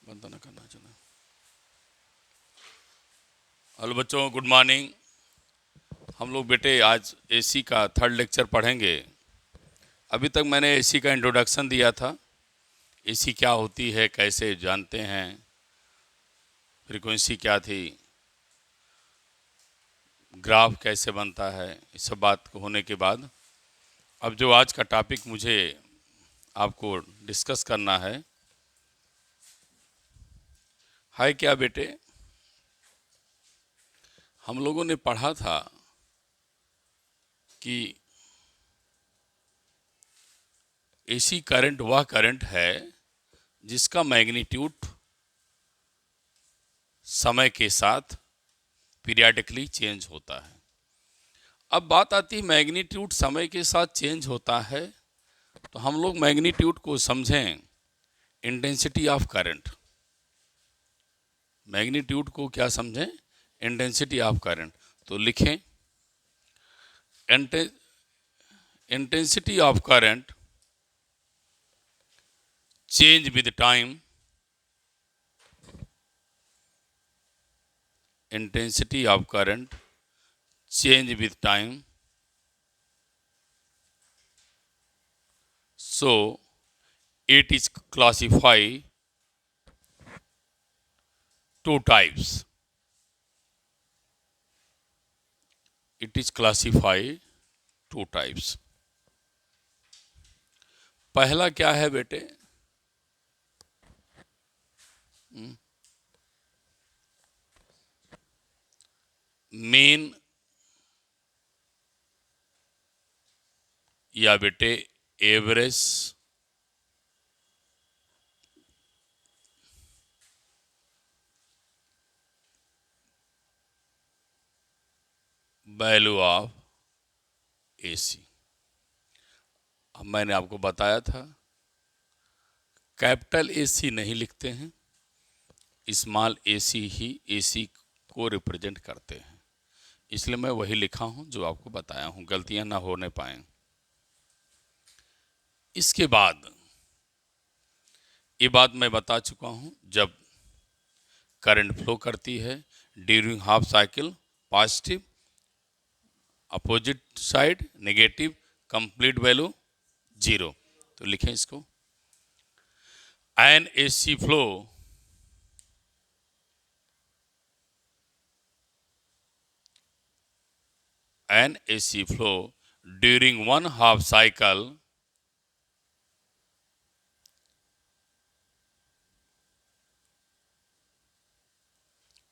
बंद तो ना करना चाहिए। हेलो बच्चों, गुड मॉर्निंग। हम लोग बेटे आज एसी का थर्ड लेक्चर पढ़ेंगे। अभी तक मैंने एसी का इंट्रोडक्शन दिया था। एसी क्या होती है, कैसे जानते हैं, फ्रीक्वेंसी क्या थी, ग्राफ कैसे बनता है, इस सब बात होने के बाद अब जो आज का टॉपिक मुझे आपको डिस्कस करना है क्या बेटे। हम लोगों ने पढ़ा था कि एसी करंट वह करंट है जिसका मैग्नीट्यूड समय के साथ पीरियाडिकली चेंज होता है। अब बात आती है मैग्नीट्यूड समय के साथ चेंज होता है, तो हम लोग मैग्नीट्यूड को समझें इंटेंसिटी ऑफ करंट। मैग्नीट्यूड को क्या समझें? Intensity of current. तो लिखें intensity of current change with time. Intensity of current change with time. So it is classified two types. It is classified two types. पहला क्या है बेटे? मेन या बेटे एवरेज वैल्यू ऑफ एसी। अब मैंने आपको बताया था कैपिटल एसी नहीं लिखते हैं, स्मॉल एसी ही एसी को रिप्रेजेंट करते हैं। इसलिए मैं वही लिखा हूं जो आपको बताया हूं, गलतियां ना होने पाए। इसके बाद ये बात मैं बता चुका हूं, जब करंट फ्लो करती है during half cycle positive, opposite side negative, complete value zero. तो लिखें इसको N AC flow N AC flow during one half cycle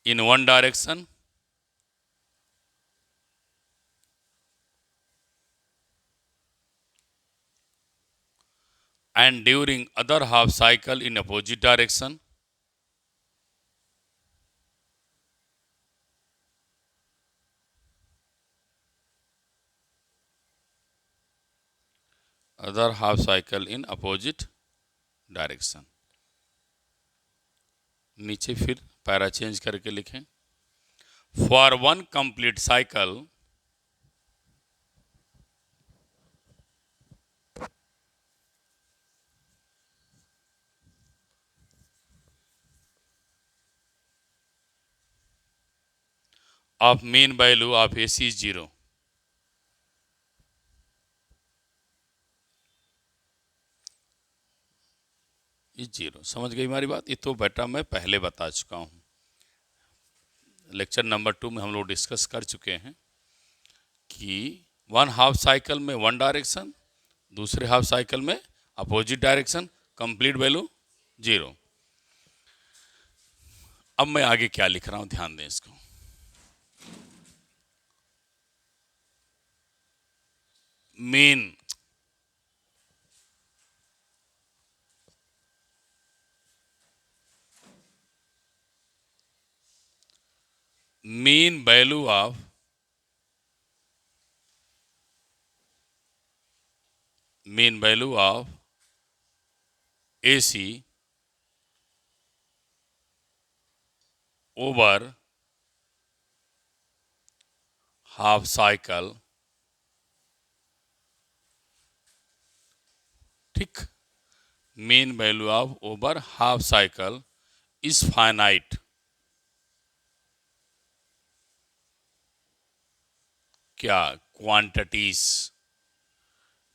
in one direction and during other half cycle in opposite direction. Other half cycle in opposite direction. नीचे फिर para change करके लिखें for one complete cycle of mean value of AC is zero. Is zero. समझ गई हमारी बात? ये तो बेटा मैं पहले बता चुका हूँ, लेक्चर नंबर 2 में हम लोग डिस्कस कर चुके हैं कि वन हाफ साइकिल में वन डायरेक्शन, दूसरे हाफ साइकिल में opposite direction, complete value zero. अब मैं आगे क्या लिख रहा हूं, ध्यान दें इसको। Mean mean value of mean value of AC over half cycle. ठीक, mean value of over half cycle is finite. क्या क्वांटिटीज,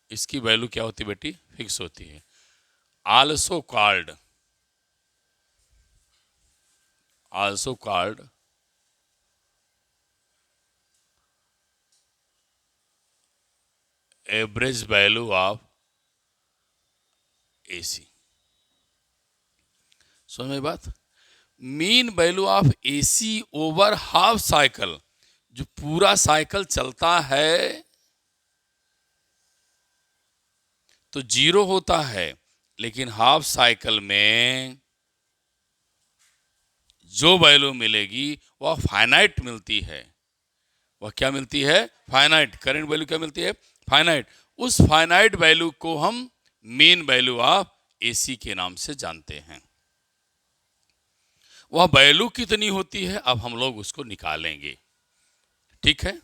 इसकी वैल्यू क्या होती है बेटी? फिक्स होती है। Also called, also called average value of AC. समझ में बात? Mean value of AC over half cycle, जो पूरा साइकिल चलता है तो जीरो होता है, लेकिन हाफ साइकिल में जो वैल्यू मिलेगी वह फाइनाइट मिलती है। वह क्या मिलती है? फाइनाइट। करंट वैल्यू क्या मिलती है? फाइनाइट। उस फाइनाइट वैल्यू को हम मीन वैल्यू ऑफ एसी के नाम से जानते हैं। वह वैल्यू कितनी होती है अब हम लोग उसको निकालेंगे। ठीक है,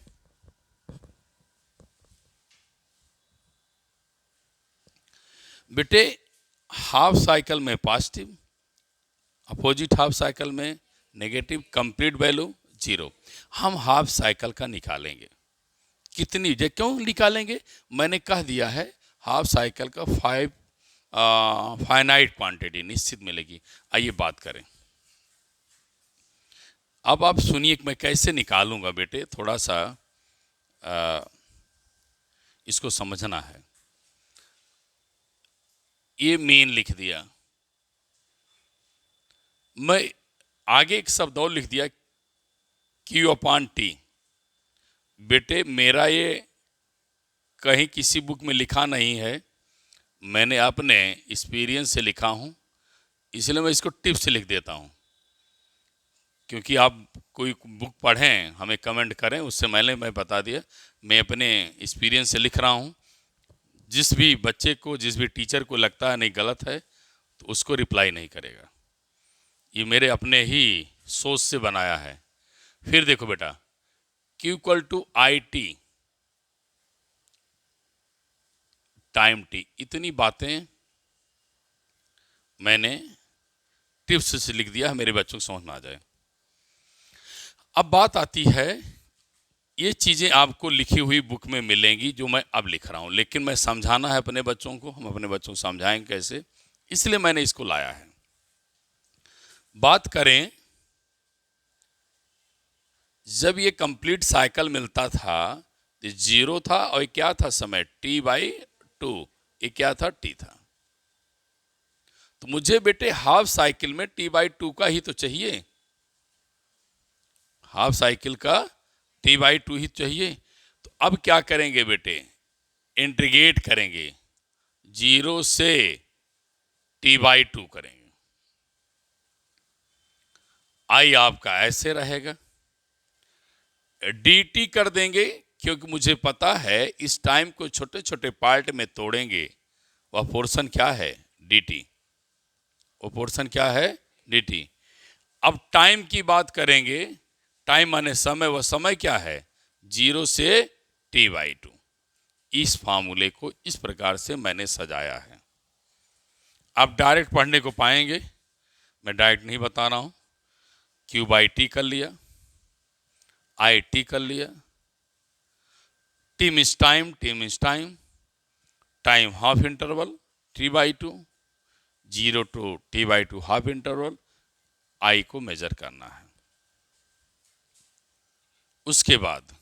बेटे हाफ साइकिल में पॉजिटिव, अपोजिट हाफ साइकिल में नेगेटिव, कंप्लीट वैल्यू जीरो। हम हाफ साइकिल का निकालेंगे। कितनी जे क्यों निकालेंगे? मैंने कह दिया है हाफ साइकिल का फाइनाइट क्वांटिटी निश्चित मिलेगी। आइए बात करें। अब आप सुनिए मैं कैसे निकालूंगा बेटे, थोड़ा सा इसको समझना है। ये मीन लिख दिया, मैं आगे एक शब्द और लिख दिया Q अपॉन टी। बेटे मेरा ये कहीं किसी बुक में लिखा नहीं है, मैंने अपने एक्सपीरियंस से लिखा हूँ, इसलिए मैं इसको टिप्स से लिख देता हूँ। क्योंकि आप कोई बुक पढ़ें हमें कमेंट करें, उससे मैं बता दिया, मैं अपने एक्सपीरियंस से लिख रहा हूँ। जिस भी बच्चे को, जिस भी टीचर को लगता है नहीं गलत है तो उसको रिप्लाई नहीं करेगा। ये मेरे अपने ही सोच से बनाया है। फिर देखो बेटा, Q equal to I T time T, इतनी बातें मैंने टिप्स से लिख दिया है, मेरे बच्चों को समझ में आ जाए। अब बात आती है, ये चीज़ें आपको लिखी हुई बुक में मिलेंगी जो मैं अब लिख रहा हूँ, लेकिन मैं समझाना है अपने बच्चों को, हम अपने बच्चों को समझाएंगे कैसे, इसलिए मैंने इसको लाया है। बात करें, जब ये कंप्लीट साइकिल मिलता था तो जीरो था और ये क्या था? समय T/2। ये क्या था? T था। तो मुझे बेटे हाफ साइकिल में T/2 का ही तो चाहिए, हाफ साइकिल का T/2 ही चाहिए। तो अब क्या करेंगे बेटे? इंटीग्रेट करेंगे, जीरो से T/2 करेंगे। आई आपका ऐसे रहेगा, dt कर देंगे, क्योंकि मुझे पता है इस टाइम को छोटे छोटे पार्ट में तोड़ेंगे, वह पोर्शन क्या है? dt। वो पोर्शन क्या है? dt। अब टाइम की बात करेंगे, टाइम माने समय, वह समय क्या है? जीरो से T/2। इस फार्मूले को इस प्रकार से मैंने सजाया है। आप डायरेक्ट पढ़ने को पाएंगे, मैं डायरेक्ट नहीं बता रहा हूं। Q/T कर लिया, IT कर लिया, T means time, T means time, time half interval T/2, zero to T/2 half interval, I को मेजर करना है। उसके बाद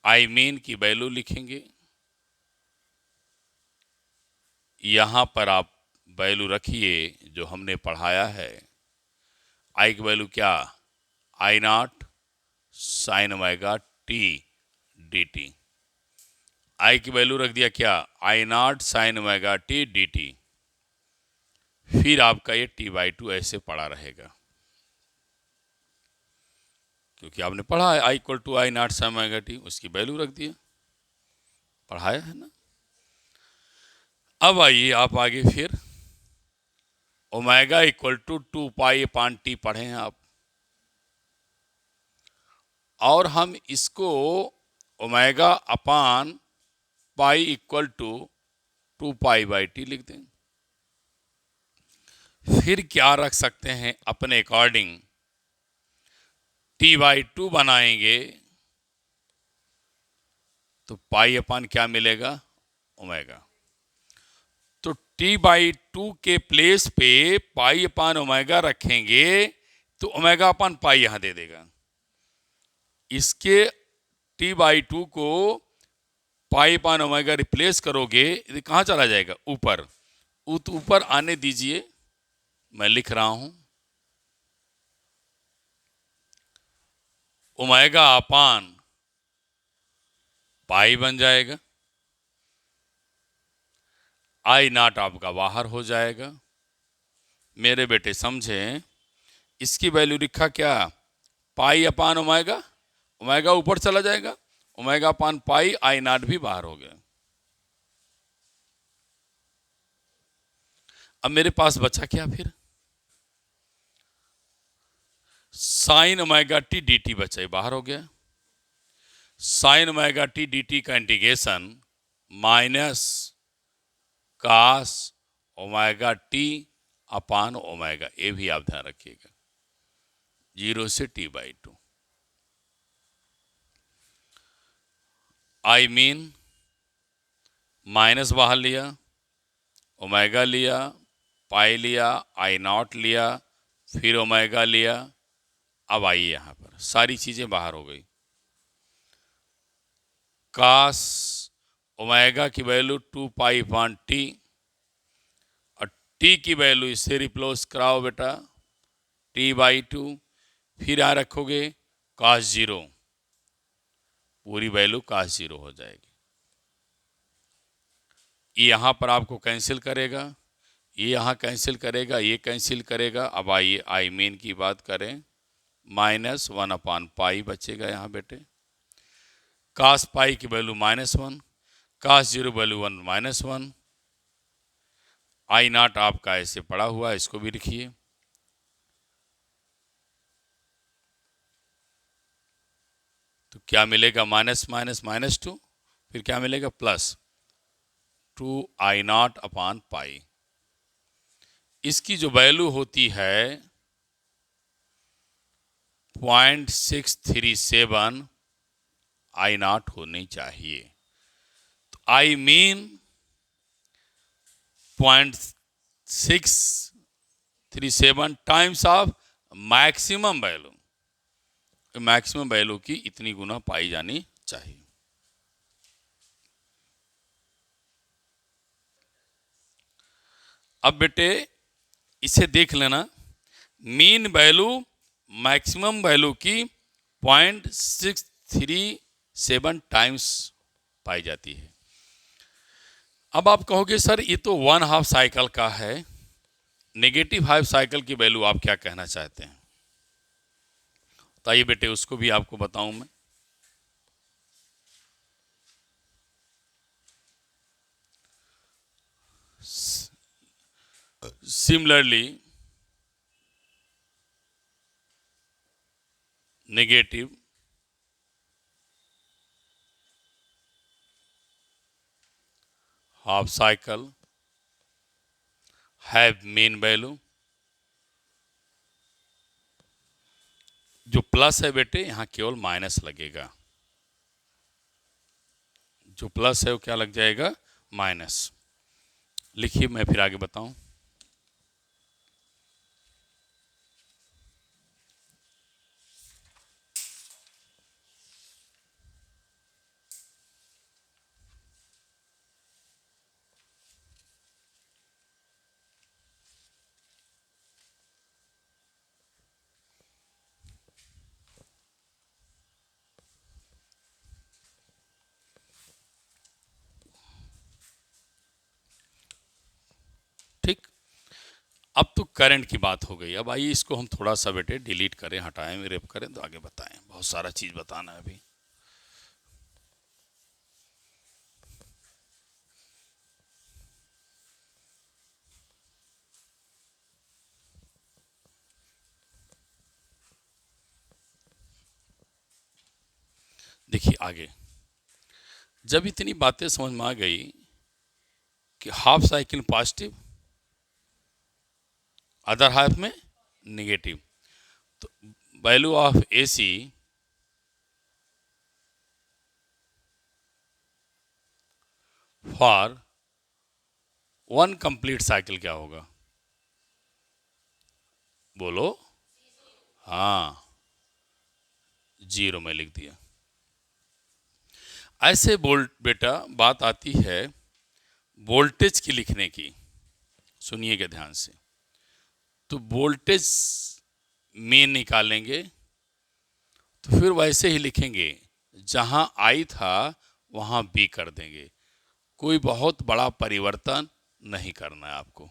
I मीन की वैल्यू लिखेंगे। यहां पर आप वैल्यू रखिए जो हमने पढ़ाया है। I की वैल्यू क्या? I0 sine omega T dt। I की वैल्यू रख दिया क्या? I0 sine omega T dt। फिर आपका ये T/2 ऐसे पड़ा रहेगा, क्योंकि आपने पढ़ा है I equal to I0 sine omega T, उसकी वैल्यू रख दिया, पढ़ाया है ना। अब आइए आप आगे, फिर ओमेगा इक्वल टू 2π/T पढ़े हैं आप, और हम इसको omega upon pi equal to 2π/T लिख दें। फिर क्या रख सकते हैं अपने अकॉर्डिंग, T/2 बनाएंगे तो पाई अपान क्या मिलेगा, ओमेगा। तो T/2 के प्लेस पे पाई अपान ओमेगा रखेंगे तो ओमेगा अपान पाई यहां दे देगा। इसके T/2 को पाई अपान ओमेगा रिप्लेस करोगे तो कहां चला जाएगा, ऊपर। ऊपर आने दीजिए, मैं लिख रहा हूं ओमेगा अपान पाई बन जाएगा, I0 आपका बाहर हो जाएगा। मेरे बेटे समझें, इसकी वैल्यू लिखा क्या, पाई अपान ओमेगा, ओमेगा ऊपर चला जाएगा, ओमेगा अपान पाई, I0 भी बाहर हो गया। अब मेरे पास बचा क्या फिर, sine omega t d t बचा, ही बाहर हो गया। Sine omega t d t का integration minus cos omega t upon omega, ये भी आप ध्यान रखिएगा, 0 से T/2। आई मीन माइनस बाहर लिया, ओमेगा लिया, पाई लिया, I0 लिया, फिर ओमेगा लिया। अब आइए यहां पर सारी चीजें बाहर हो गई। कास ओमेगा की वैल्यू 2π/T, और टी की वैल्यू इससे रिप्लेस कराओ बेटा, T/2। फिर यहां रखोगे कास 0, पूरी वैल्यू कास 0 हो जाएगी। ये यहां पर आपको कैंसिल करेगा, ये यहां कैंसिल करेगा, ये कैंसिल करेगा। अब आइए आई मीन की बात करें, -1/पाई बचेगा यहां बेटे। कास पाई की वैल्यू -1, कास 0 वैल्यू 1 -1। I0 आपका ऐसे पड़ा हुआ है, इसको भी लिखिए। तो क्या मिलेगा, -(-2), फिर क्या मिलेगा, +2I0/पाई। इसकी जो वैल्यू होती है 0.637 I0 होनी चाहिए। तो I mean 0.637 times of maximum value, maximum value की इतनी गुना पाई जानी चाहिए। अब बेटे इसे देख लेना, मीन वैल्यू मैक्सिमम वैल्यू की 0.637 टाइम्स पाई जाती है। अब आप कहोगे सर ये तो 1/2 साइकिल का है, नेगेटिव हाफ साइकिल की वैल्यू आप क्या कहना चाहते हैं। तो आइए बेटे उसको भी आपको बताऊं मैं। Similarly negative half cycle have mean value, जो प्लस है बेटे यहां केवल माइनस लगेगा, जो प्लस है वो क्या लग जाएगा, माइनस। लिखिए मैं फिर आगे बताऊं। ठीक, अब तो करंट की बात हो गई। अब आइए इसको हम थोड़ा सा बेटे डिलीट करें, हटाएं, रेप करें तो आगे बताएं, बहुत सारा चीज बताना है अभी। देखिए आगे, जब इतनी बातें समझ में आ गई कि half cycle positive other half में निगेटिव। तो value of AC for one complete cycle क्या होगा? बोलो। हाँ, 0 में लिख दिया। ऐसे बेटा बात आती है वोल्टेज की लिखने की। सुनिएगा ध्यान से। तो वोल्टेज में निकालेंगे तो फिर वैसे ही लिखेंगे, जहां I था वहां B कर देंगे। कोई बहुत बड़ा परिवर्तन नहीं करना है आपको।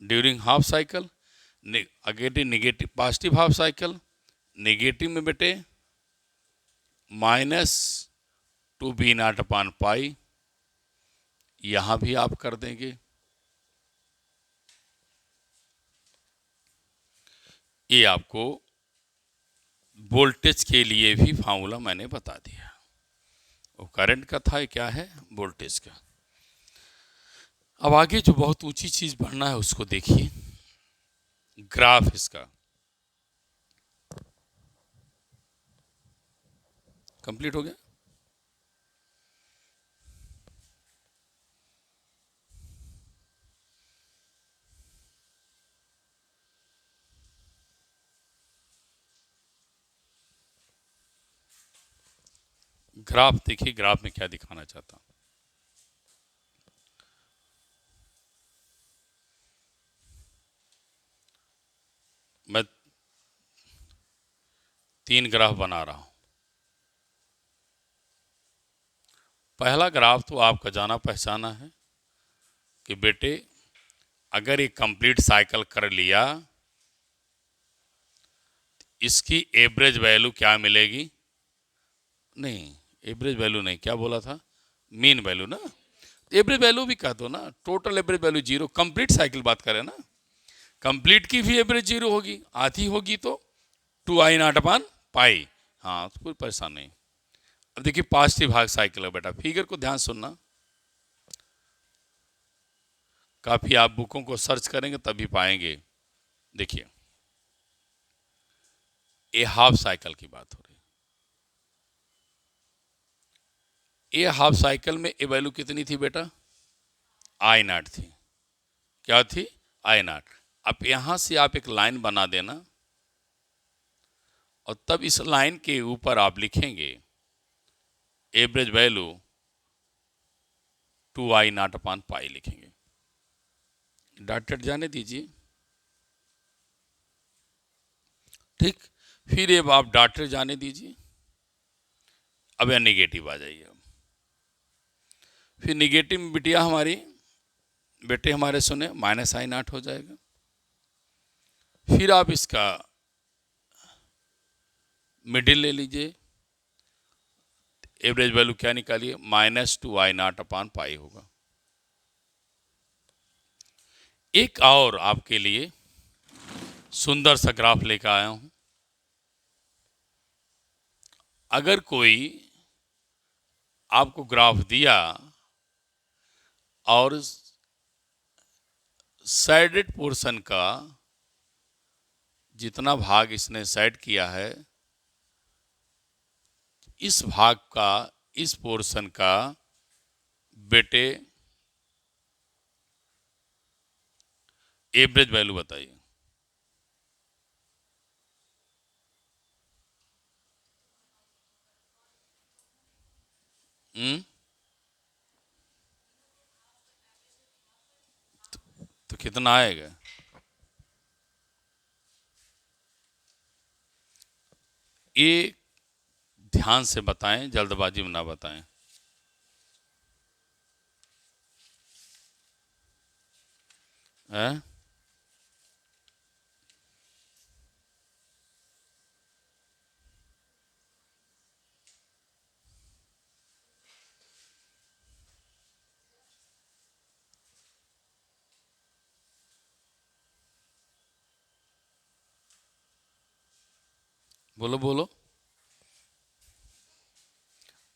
During half cycle again negative positive half cycle negative में बेटे -2B0/π यहां भी आप कर देंगे। ये आपको वोल्टेज के लिए भी फार्मूला मैंने बता दिया। वो करंट का था, क्या है वोल्टेज का। अब आगे जो बहुत ऊंची चीज पढ़ना है उसको देखिए, ग्राफ इसका कंप्लीट हो गया। ग्राफ देखिए, ग्राफ में क्या दिखाना चाहता हूं। मैं 3 ग्राफ बना रहा हूं। पहला ग्राफ तो आपका जाना पहचाना है कि बेटे अगर ये कंप्लीट साइकिल कर लिया, इसकी एवरेज वैल्यू क्या मिलेगी? नहीं, एवरेज वैल्यू नहीं, क्या बोला था? मीन वैल्यू ना। एवरेज वैल्यू भी कह दो ना, total average value 0। Complete cycle बात करें ना, कंप्लीट की भी एवरेज 0 होगी, आधी होगी तो 2I0/π। हाँ, तो कोई परेशान नहीं। अब देखिए पॉजिटिव भाग साइकिल है बेटा, फिगर को ध्यान सुनना। काफी आप बुकों को सर्च करेंगे तभी पाएंगे। देखिए ये हाफ साइकिल की बात हो रही है। ये हाफ साइकिल में ये वैल्यू कितनी थी बेटा? I0 थी। क्या थी? I0। अब यहां से आप एक लाइन बना देना और तब इस लाइन के ऊपर आप लिखेंगे एवरेज वैल्यू 2I0/π लिखेंगे। डॉटेड जाने दीजिए, ठीक। फिर ये आप डॉटेड जाने दीजिए। अब यह निगेटिव आ जाइए। फिर निगेटिव में बिटिया हमारी, बेटे हमारे सुने, -I0 हो जाएगा। फिर आप इसका मिडिल ले लीजिए, एवरेज वैल्यू क्या निकालिए? -2I0/π होगा। एक और आपके लिए सुंदर सा ग्राफ लेकर आया हूं। अगर कोई आपको ग्राफ दिया और साइडेड पोर्शन का जितना भाग इसने साइड किया है, इस भाग का, इस पोर्शन का बेटे एवरेज वैल्यू बताइए। तो कितना आएगा? ये ध्यान से बताएं, जल्दबाजी में ना बताएं। है? बोलो बोलो।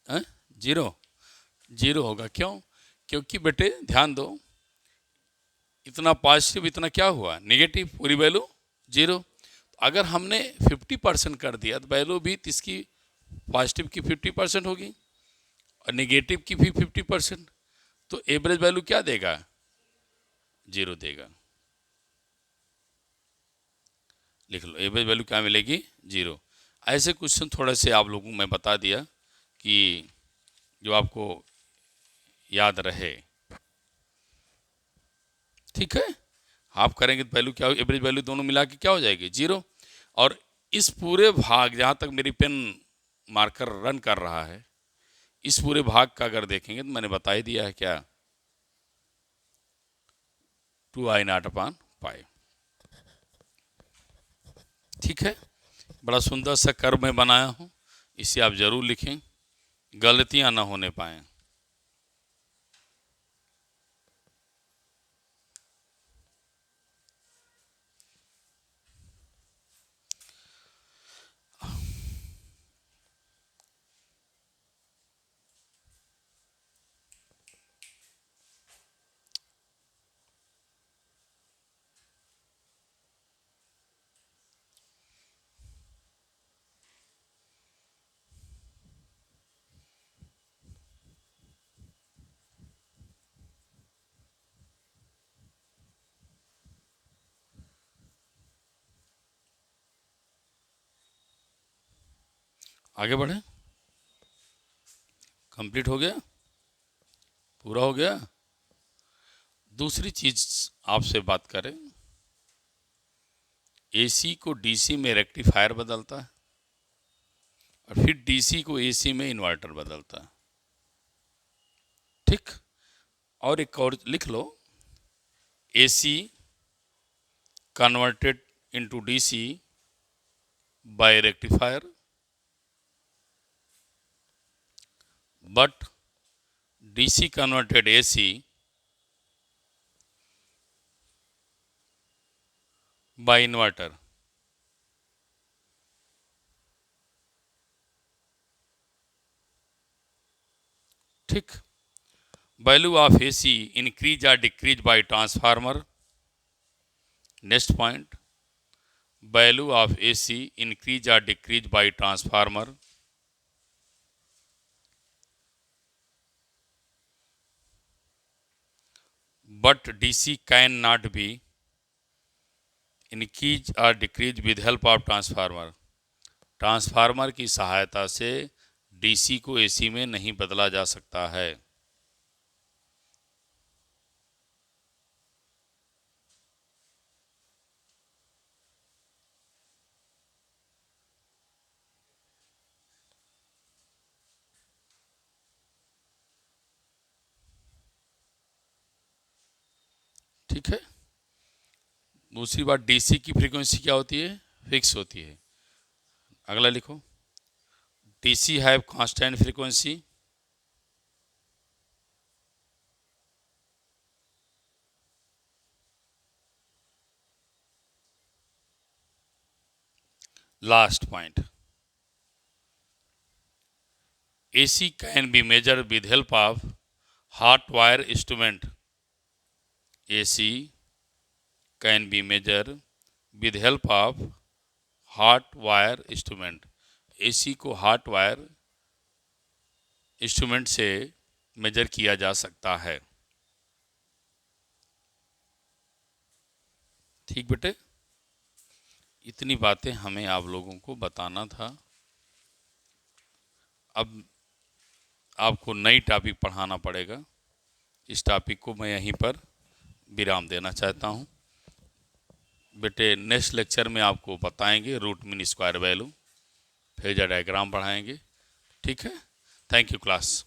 है? 0 0 होगा। क्यों? क्योंकि बेटे ध्यान दो, इतना पॉजिटिव, इतना क्या हुआ नेगेटिव, पूरी वैल्यू 0। अगर हमने 50% कर दिया तो वैल्यू भी इसकी पॉजिटिव की 50% होगी और नेगेटिव की भी 50%, तो एवरेज वैल्यू क्या देगा? 0 देगा। लिख लो, एवरेज वैल्यू क्या मिलेगी? 0। ऐसे क्वेश्चन थोड़े से आप लोगों को मैं बता दिया कि जो आपको याद रहे। ठीक है, आप करेंगे तो वैल्यू क्या हो, एवरेज वैल्यू दोनों मिला के क्या हो जाएगी? 0। और इस पूरे भाग, जहाँ तक मेरी पेन मार्कर रन कर रहा है, इस पूरे भाग का अगर देखेंगे तो मैंने बता ही दिया है क्या, 2i0/π। ठीक है, बड़ा सुंदर सा कर्व मैं बनाया हूँ, इसे आप जरूर लिखें, गलतियां ना होने पाए। आगे बढ़े, कंप्लीट हो गया, पूरा हो गया। दूसरी चीज आपसे बात करें, एसी को डीसी में रेक्टिफायर बदलता है और फिर डीसी को एसी में इन्वर्टर बदलता है। ठीक, और एक और लिख लो, AC converted into DC by rectifier, but DC converted AC by inverter। ठीक, वैल्यू ऑफ AC इंक्रीज और decrease by transformer. Next point, value of AC increase और decrease by transformer. But DC can not be increase और decrease with help of transformer. Transformer की सहायता से DC को AC में नहीं बदला जा सकता है। ठीक है, दूसरी बात, डीसी की फ्रीक्वेंसी क्या होती है? फिक्स होती है। अगला लिखो, DC have constant frequency. Last point, AC can be measured with help of hot wire instrument। AC can be measured with help of hot wire instrument। AC को hot wire इंस्ट्रूमेंट से major किया जा सकता है। ठीक बेटे, इतनी बातें हमें आप लोगों को बताना था। अब आपको नई टॉपिक पढ़ाना पड़ेगा। इस टॉपिक को मैं यहीं पर विराम देना चाहता हूँ। बेटे नेक्स्ट लेक्चर में आपको बताएंगे root mean square value, phasor diagram पढ़ाएंगे। ठीक है, थैंक यू क्लास।